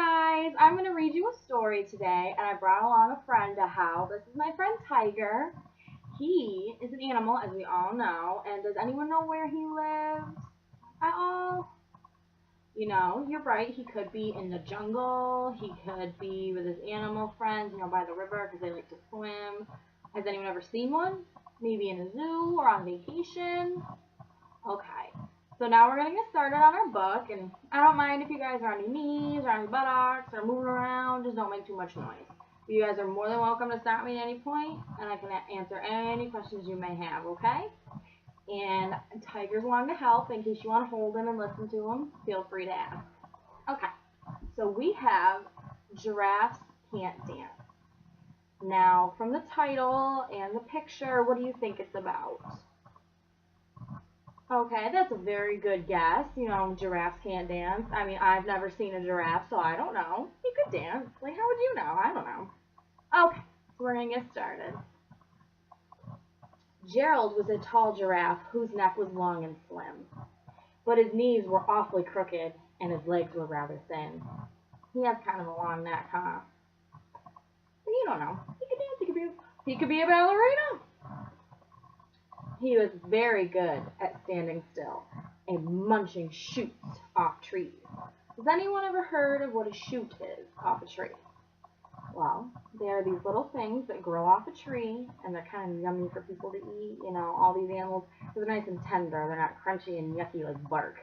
guys, I'm going to read you a story today, and I brought along a friend to help. This is my friend Tiger. He is an animal, as we all know, and does anyone know where he lives at all? You know, you're right, he could be in the jungle, he could be with his animal friends, by the river because they like to swim. Has anyone ever seen one? Maybe in a zoo or on vacation? Okay. So now we're going to get started on our book, and I don't mind if you guys are on your knees or on your buttocks or moving around, just don't make too much noise. You guys are more than welcome to stop me at any point, and I can answer any questions you may have, okay? And Tiger's wanting to help, in case you want to hold him and listen to him, feel free to ask. Okay, so we have Giraffes Can't Dance. Now, from the title and the picture, what do you think it's about? Okay, that's a very good guess. Giraffes can't dance. I mean, I've never seen a giraffe, so I don't know. He could dance. Like, how would you know? I don't know. Okay, so we're going to get started. Gerald was a tall giraffe whose neck was long and slim, but his knees were awfully crooked and his legs were rather thin. He has kind of a long neck, huh? But you don't know. He could dance. He could be a ballerina. He was very good at standing still and munching shoots off trees. Has anyone ever heard of what a shoot is off a tree? Well, they are these little things that grow off a tree, and they're kind of yummy for people to eat. All these animals, they're nice and tender. They're not crunchy and yucky like bark.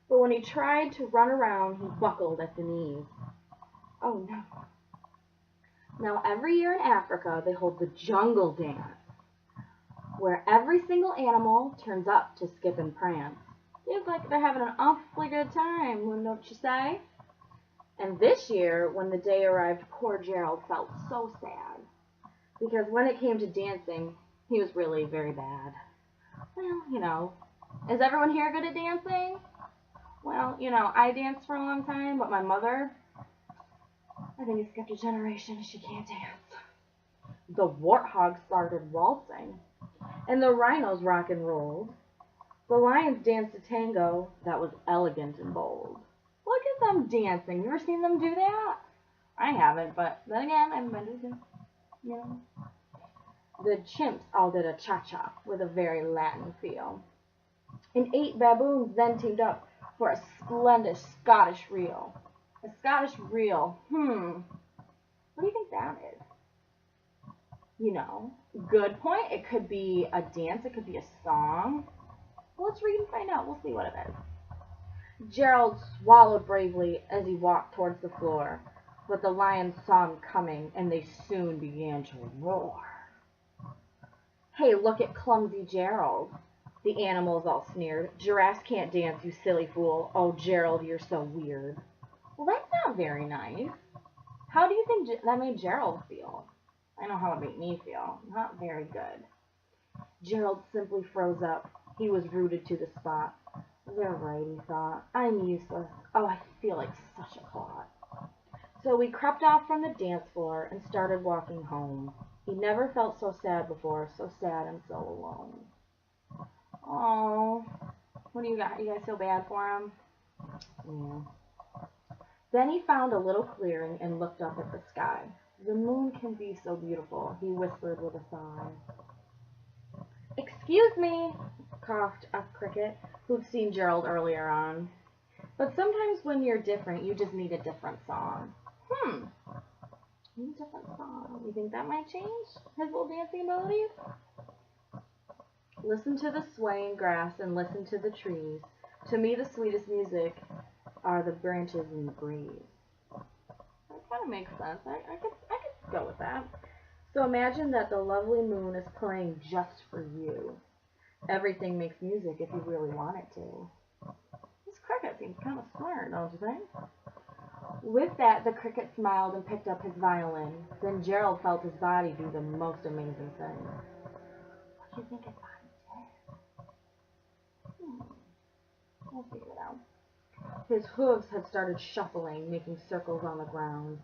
But when he tried to run around, he buckled at the knees. Oh, no. Now, every year in Africa, they hold the jungle dance, where every single animal turns up to skip and prance. Seems like they're having an awfully good time, don't you say? And this year, when the day arrived, poor Gerald felt so sad, because when it came to dancing, he was really very bad. Well, is everyone here good at dancing? Well, I danced for a long time, but my mother, I think it's skipped a generation, she can't dance. The warthog started waltzing, and the rhinos rock and rolled. The lions danced a tango that was elegant and bold. Look at them dancing. You ever seen them do that? I haven't, but then again, I've been to them. The chimps all did a cha-cha with a very Latin feel. And 8 baboons then teamed up for a splendid Scottish reel. A Scottish reel. What do you think that is? Good point. It could be a dance. It could be a song. Well, let's read and find out. We'll see what it is. Gerald swallowed bravely as he walked towards the floor, but the lions saw him coming, and they soon began to roar. Hey, look at clumsy Gerald, the animals all sneered. Giraffes can't dance, you silly fool. Oh, Gerald, you're so weird. Well, that's not very nice. How do you think that made Gerald feel? I know how it made me feel. Not very good. Gerald simply froze up. He was rooted to the spot. They're right, he thought. I'm useless. Oh, I feel like such a clod. So he crept off from the dance floor and started walking home. He never felt so sad before, so sad and so alone. Oh, what do you got? You guys feel bad for him? Yeah. Then he found a little clearing and looked up at the sky. The moon can be so beautiful, he whispered with a sigh. Excuse me, coughed a cricket who'd seen Gerald earlier on. But sometimes when you're different, you just need a different song. Need a different song. You think that might change his little dancing abilities? Listen to the swaying grass and listen to the trees. To me, the sweetest music are the branches and the breeze. That kind of makes sense. I could go with that. So imagine that the lovely moon is playing just for you. Everything makes music if you really want it to. This cricket seems kind of smart, don't you think? With that, the cricket smiled and picked up his violin. Then Gerald felt his body do the most amazing thing. What do you think his body did? We'll figure it out. His hooves had started shuffling, making circles on the ground.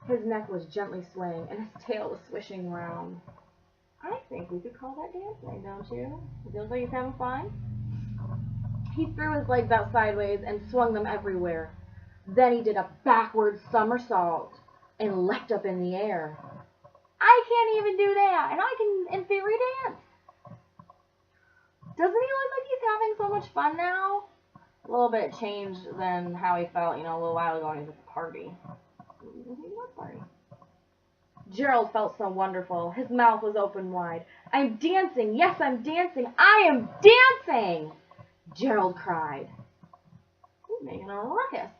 His neck was gently swaying, and his tail was swishing round. I think we could call that dancing, don't you? It feels like he's having fun. He threw his legs out sideways and swung them everywhere. Then he did a backward somersault and leapt up in the air. I can't even do that, and I can in theory dance. Doesn't he look like he's having so much fun now? A little bit changed than how he felt, a little while ago when he was at the party. What party? Gerald felt so wonderful. His mouth was open wide. I'm dancing. Yes, I'm dancing. I am dancing! Gerald cried. He's making a ruckus.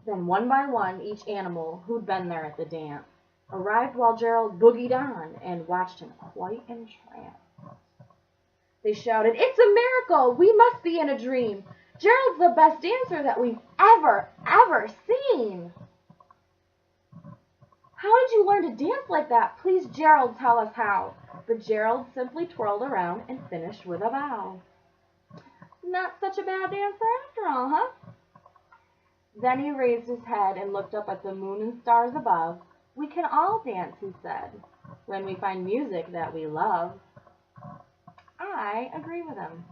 Then one by one, each animal who'd been there at the dance arrived while Gerald boogied on and watched him quite entranced. They shouted, It's a miracle! We must be in a dream! Gerald's the best dancer that we've ever seen! How did you learn to dance like that? Please, Gerald, tell us how. But Gerald simply twirled around and finished with a bow. Not such a bad dancer after all, huh? Then he raised his head and looked up at the moon and stars above. We can all dance, he said, when we find music that we love. I agree with him.